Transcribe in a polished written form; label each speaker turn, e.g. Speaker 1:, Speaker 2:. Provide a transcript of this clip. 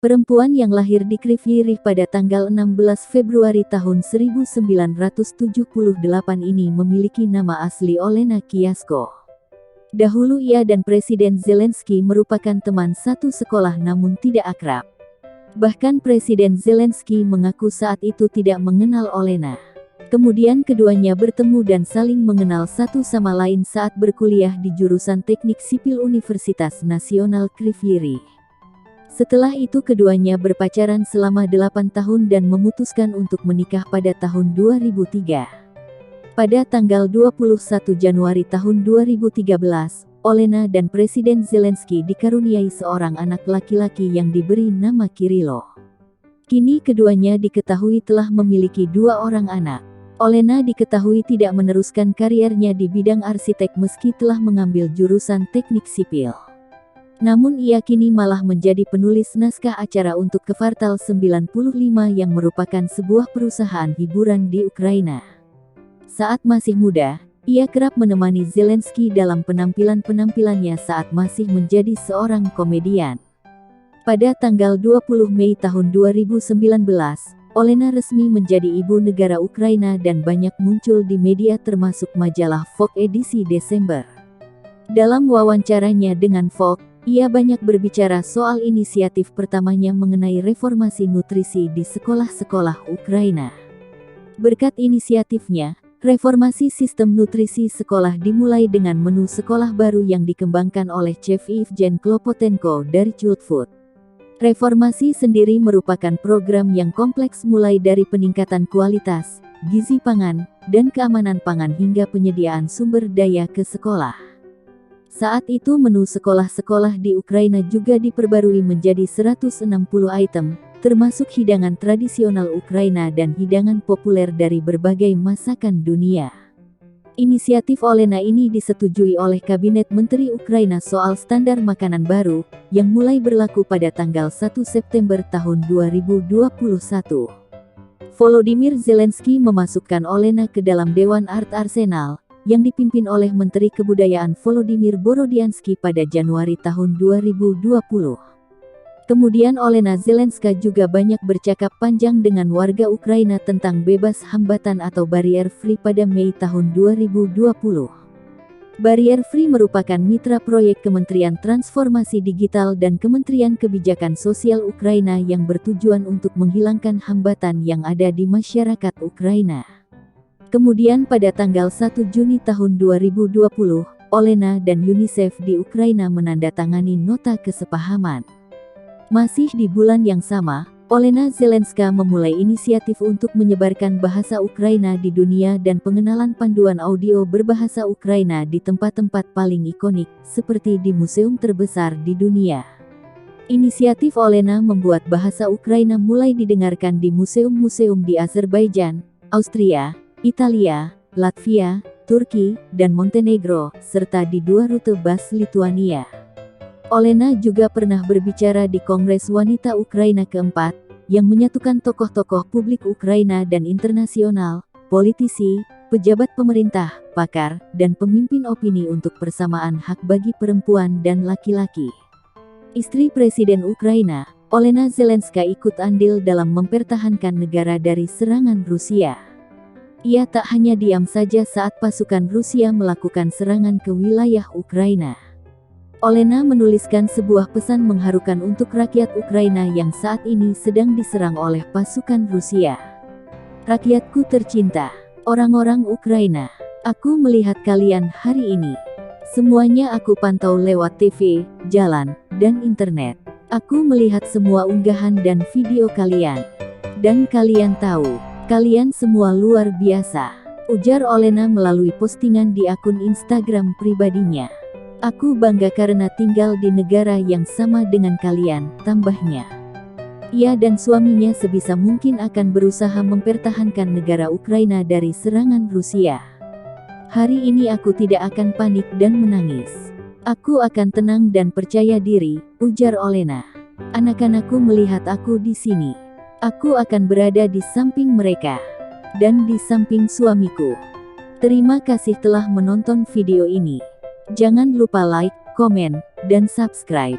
Speaker 1: Perempuan yang lahir di Kryvyi Rih pada tanggal 16 Februari tahun 1978 ini memiliki nama asli Olena Kiyasko. Dahulu ia dan Presiden Zelensky merupakan teman satu sekolah namun tidak akrab. Bahkan Presiden Zelensky mengaku saat itu tidak mengenal Olena. Kemudian keduanya bertemu dan saling mengenal satu sama lain saat berkuliah di jurusan Teknik Sipil Universitas Nasional Kryvyi Rih. Setelah itu keduanya berpacaran selama 8 tahun dan memutuskan untuk menikah pada tahun 2003. Pada tanggal 21 Januari tahun 2013, Olena dan Presiden Zelensky dikaruniai seorang anak laki-laki yang diberi nama Kirilo. Kini keduanya diketahui telah memiliki 2 orang anak. Olena diketahui tidak meneruskan kariernya di bidang arsitek meski telah mengambil jurusan teknik sipil. Namun ia kini malah menjadi penulis naskah acara untuk Kvartal 95 yang merupakan sebuah perusahaan hiburan di Ukraina. Saat masih muda, ia kerap menemani Zelensky dalam penampilan-penampilannya saat masih menjadi seorang komedian. Pada tanggal 20 Mei tahun 2019, Olena resmi menjadi ibu negara Ukraina dan banyak muncul di media termasuk majalah Vogue edisi Desember. Dalam wawancaranya dengan Vogue, ia banyak berbicara soal inisiatif pertamanya mengenai reformasi nutrisi di sekolah-sekolah Ukraina. Berkat inisiatifnya, reformasi sistem nutrisi sekolah dimulai dengan menu sekolah baru yang dikembangkan oleh Chef Evgen Klopotenko dari Childfood. Reformasi sendiri merupakan program yang kompleks mulai dari peningkatan kualitas, gizi pangan, dan keamanan pangan hingga penyediaan sumber daya ke sekolah. Saat itu menu sekolah-sekolah di Ukraina juga diperbarui menjadi 160 item, termasuk hidangan tradisional Ukraina dan hidangan populer dari berbagai masakan dunia. Inisiatif Olena ini disetujui oleh Kabinet Menteri Ukraina soal standar makanan baru, yang mulai berlaku pada tanggal 1 September tahun 2021. Volodymyr Zelensky memasukkan Olena ke dalam Dewan Art Arsenal, yang dipimpin oleh Menteri Kebudayaan Volodymyr Borodiansky pada Januari tahun 2020. Kemudian Olena Zelenska juga banyak bercakap panjang dengan warga Ukraina tentang bebas hambatan atau barrier free pada Mei tahun 2020. Barrier Free merupakan mitra proyek Kementerian Transformasi Digital dan Kementerian Kebijakan Sosial Ukraina yang bertujuan untuk menghilangkan hambatan yang ada di masyarakat Ukraina. Kemudian pada tanggal 1 Juni tahun 2020, Olena dan UNICEF di Ukraina menandatangani nota kesepahaman. Masih di bulan yang sama, Olena Zelenska memulai inisiatif untuk menyebarkan bahasa Ukraina di dunia dan pengenalan panduan audio berbahasa Ukraina di tempat-tempat paling ikonik, seperti di museum terbesar di dunia. Inisiatif Olena membuat bahasa Ukraina mulai didengarkan di museum-museum di Azerbaijan, Austria, Italia, Latvia, Turki, dan Montenegro, serta di 2 rute bus Lituania. Olena juga pernah berbicara di Kongres Wanita Ukraina keempat, yang menyatukan tokoh-tokoh publik Ukraina dan internasional, politisi, pejabat pemerintah, pakar, dan pemimpin opini untuk persamaan hak bagi perempuan dan laki-laki. Istri Presiden Ukraina, Olena Zelenska ikut andil dalam mempertahankan negara dari serangan Rusia. Ia tak hanya diam saja saat pasukan Rusia melakukan serangan ke wilayah Ukraina. Olena menuliskan sebuah pesan mengharukan untuk rakyat Ukraina yang saat ini sedang diserang oleh pasukan Rusia. Rakyatku tercinta, orang-orang Ukraina, aku melihat kalian hari ini. Semuanya aku pantau lewat TV, jalan, dan internet. Aku melihat semua unggahan dan video kalian. Dan kalian tahu, kalian semua luar biasa, ujar Olena melalui postingan di akun Instagram pribadinya. Aku bangga karena tinggal di negara yang sama dengan kalian, tambahnya. Ia dan suaminya sebisa mungkin akan berusaha mempertahankan negara Ukraina dari serangan Rusia. Hari ini aku tidak akan panik dan menangis. Aku akan tenang dan percaya diri, ujar Olena. Anak-anakku melihat aku di sini. Aku akan berada di samping mereka. Dan di samping suamiku. Terima kasih telah menonton video ini. Jangan lupa like, komen, dan subscribe.